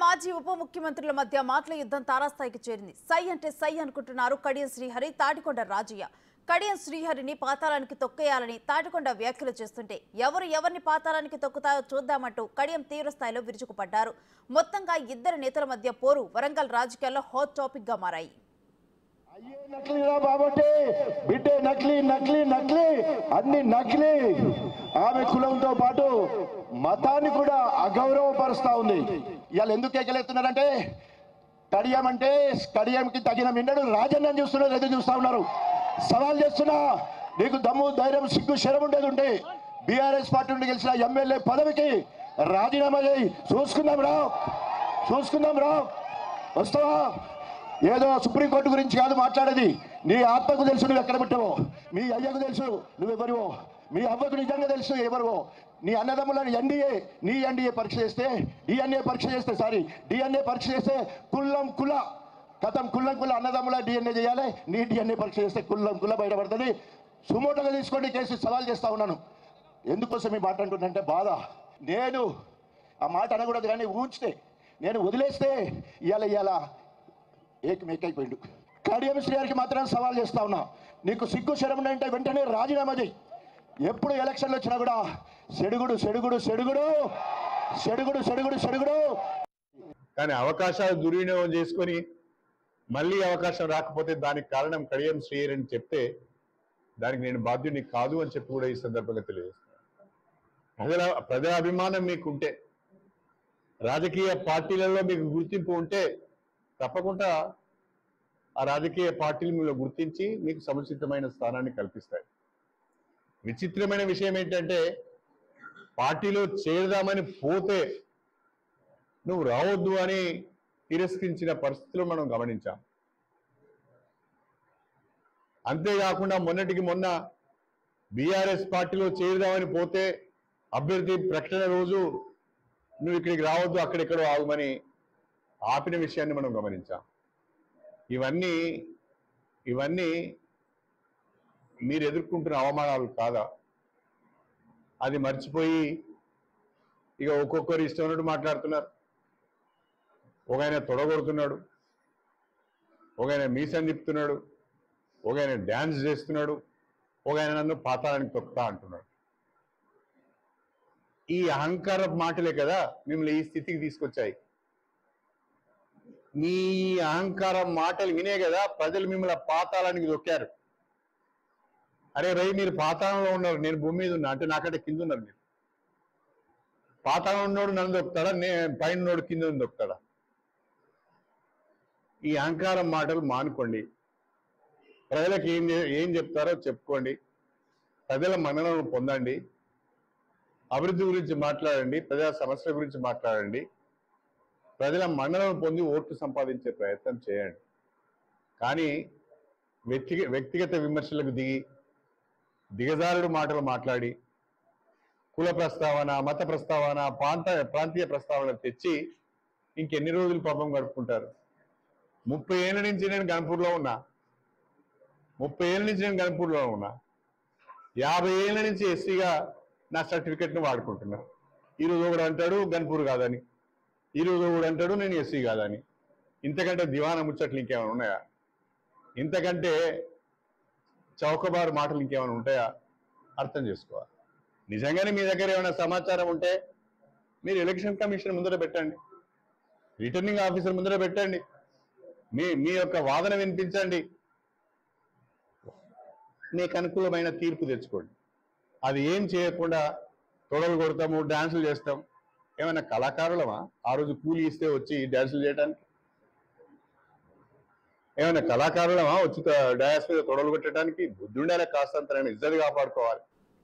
మాజీ ఉప ముఖ్యమంత్రుల మధ్య మాటల యుద్ధం తారాస్థాయికి చేరింది. సై అంటే సై అనుకుంటున్నారు కడియం శ్రీహరి, తాటికొండ రాజయ్య. కడియం శ్రీహరిని పాతాళానికి తొక్కేయాలని తాటికొండ వ్యాఖ్యలు చేస్తుంటే ఎవరిని పాతాళానికి తొక్కుతాయో చూద్దామంటూ కడియం తీవ్రస్థాయిలో విరుచుకుపడ్డారు. మొత్తంగా ఇద్దరు నేతల మధ్య పోరు వరంగల్ రాజకీయాల్లో హాట్ టాపిక్ గా మారాయి. బిడ్డే నకిలీ నకిలీ నకిలీ అన్ని నకిలీ. ఆమె కులంతో పాటు మతాన్ని కూడా అగౌరవపరుస్తా ఉంది. ఇవాళ ఎందుకు కేకలేస్తున్నారంటే కడియం అంటే కడియంకి తగిన మిన్నడు రాజన్న చూస్తున్నారు, ఎదురు చూస్తా ఉన్నారు. సవాల్ చేస్తున్నా, నీకు దమ్ము ధైర్యం సిగ్గు శరం ఉండేది ఉంటే బీఆర్ఎస్ పార్టీ నుండి గెలిచిన ఎమ్మెల్యే పదవికి రాజీనామా చేయి. చూసుకుందాం రా వస్తావా? ఏదో సుప్రీంకోర్టు గురించి కాదు మాట్లాడేది. నీ ఆత్మకు తెలుసు నువ్వు ఎక్కడ పుట్టావో, మీ అయ్యకు తెలుసు నువ్వెవరివో, మీ అవ్వకు నిజంగా తెలుసు ఎవరివో. నీ అన్నదమ్ములను ఎన్డీఏ పరీక్ష చేస్తే డిఎన్ఏ పరీక్ష చేస్తే కుల్లం కుల అన్నదమ్ముల డిఎన్ఏ చేయాలి. నీ డిఎన్ఏ పరీక్ష చేస్తే కుల్ల బయటపడుతుంది. సుమోటోగా తీసుకోండి కేసు సవాల్ చేస్తా ఉన్నాను. ఎందుకోసం ఈ మాట అంటుందంటే బాధ. నేను ఆ మాట అనకూడదు, కానీ ఊంచితే నేను వదిలేస్తే ఇవాళ ఏకమేకైపోయిండు. కడియం శ్రీహరికి మాత్రం సవాల్ చేస్తా ఉన్నా, నీకు సిగ్గు శరం అంటే వెంటనే రాజీనామా చేయి. ఎప్పుడు ఎలక్షన్లు వచ్చినా కూడా సెడుగుడు. కానీ అవకాశాలు దుర్వినియోగం చేసుకొని మళ్ళీ అవకాశం రాకపోతే దానికి కారణం కడియం శ్రీహరి అని చెప్తే దానికి నేను బాధ్యుని కాదు అని చెప్పి కూడా ఈ సందర్భంగా తెలియజేస్తున్నాను. ప్రజల అభిమానం మీకుంటే, రాజకీయ పార్టీలలో మీకు గుర్తింపు ఉంటే తప్పకుండా ఆ రాజకీయ పార్టీలు మీరు గుర్తించి మీకు సముచితమైన స్థానాన్ని కల్పిస్తాయి. విచిత్రమైన విషయం ఏంటంటే పార్టీలో చేరదామని పోతే నువ్వు రావద్దు అని తిరస్కరించిన పరిస్థితులు మనం గమనించాం. అంతేకాకుండా మొన్నటికి మొన్న బీఆర్ఎస్ పార్టీలో చేరదామని పోతే అభ్యర్థి ప్రకటన రోజు నువ్వు ఇక్కడికి రావద్దు, అక్కడెక్కడో ఆగమని ఆపిన విషయాన్ని మనం గమనించాం. ఇవన్నీ మీరు ఎదుర్కొంటున్న అవమానాలు కాదా? అది మర్చిపోయి ఇక ఒక్కొక్కరు ఇష్టం ఉన్నట్టు మాట్లాడుతున్నారు. ఒక ఆయన తొడగొడుతున్నాడు, ఒక ఆయన మీసం తిప్పుతున్నాడు, ఒక ఆయన డ్యాన్స్ చేస్తున్నాడు, ఒక ఆయన నన్ను పాతాళానికి తొక్కుతా అంటున్నాడు. ఈ అహంకార మాటలే కదా మిమ్మల్ని ఈ స్థితికి తీసుకొచ్చాయి. మీ అహంకారం మాటలు వినే కదా ప్రజలు మిమ్మల్ని పాతాళానికి దొక్కారు. అరే రై, మీరు పాతాళంలో ఉన్నారు, నేను భూమి మీద ఉన్నా అంటే నాకంటే కింద ఉన్నారు. మీరు పాతాళం ఉన్నోడు నన్ను దొక్కుతాడా, పైన ఉన్నోడు కింద దొక్కుతాడా? ఈ అహంకారం మాటలు మానుకోండి. ప్రజలకు ఏం చెప్తారో చెప్పుకోండి. ప్రజల మన్ననలను పొందండి. అభివృద్ధి గురించి మాట్లాడండి, ప్రజా సమస్యల గురించి మాట్లాడండి. ప్రజల మన్ననలను పొంది ఓట్లు సంపాదించే ప్రయత్నం చేయండి. కానీ వ్యక్తిగత విమర్శలకు దిగజారుడు మాటలు మాట్లాడి కుల ప్రస్తావన, మత ప్రస్తావన, ప్రాంతీయ ప్రస్తావన తెచ్చి ఇంకెన్ని రోజులు పాపం గడుపుకుంటారు? 30 ఏళ్ళ నుంచి నేను గన్పూర్లో ఉన్నా, 50 ఏళ్ళ నుంచి ఎస్సీగా నా సర్టిఫికెట్ను వాడుకుంటున్నా. ఈరోజు ఒకడు అంటాడు గన్పూర్ కాదని, ఈరోజు ఒకడు అంటాడు నేను ఎస్సీ కాదని. ఇంతకంటే దివాన ముచ్చట్లు ఇంకేమైనా ఉన్నాయా? ఇంతకంటే చౌకబారు మాటలు ఇంకేమైనా ఉంటాయా? అర్థం చేసుకోవాలి. నిజంగానే మీ దగ్గర ఏమైనా సమాచారం ఉంటే మీరు ఎలక్షన్ కమిషన్ ముందర పెట్టండి, రిటర్నింగ్ ఆఫీసర్ ముందర పెట్టండి, మీ యొక్క వాదన వినిపించండి, మీకు అనుకూలమైన తీర్పు తెచ్చుకోండి. అది ఏం చేయకుండా తొడలు కొడతాము, డాన్సులు చేస్తాం. ఏమైనా కళాకారులమా? ఆ రోజు కూలి ఇస్తే వచ్చి డాన్సులు చేయడానికి? ఏమైనా కళాకారులమా వచ్చి డయాస్ మీద తొడలు కొట్టడానికి? బుద్ధి ఉండాలి, కాస్తంత ఇజ్జత్ కాపాడుకోవాలి.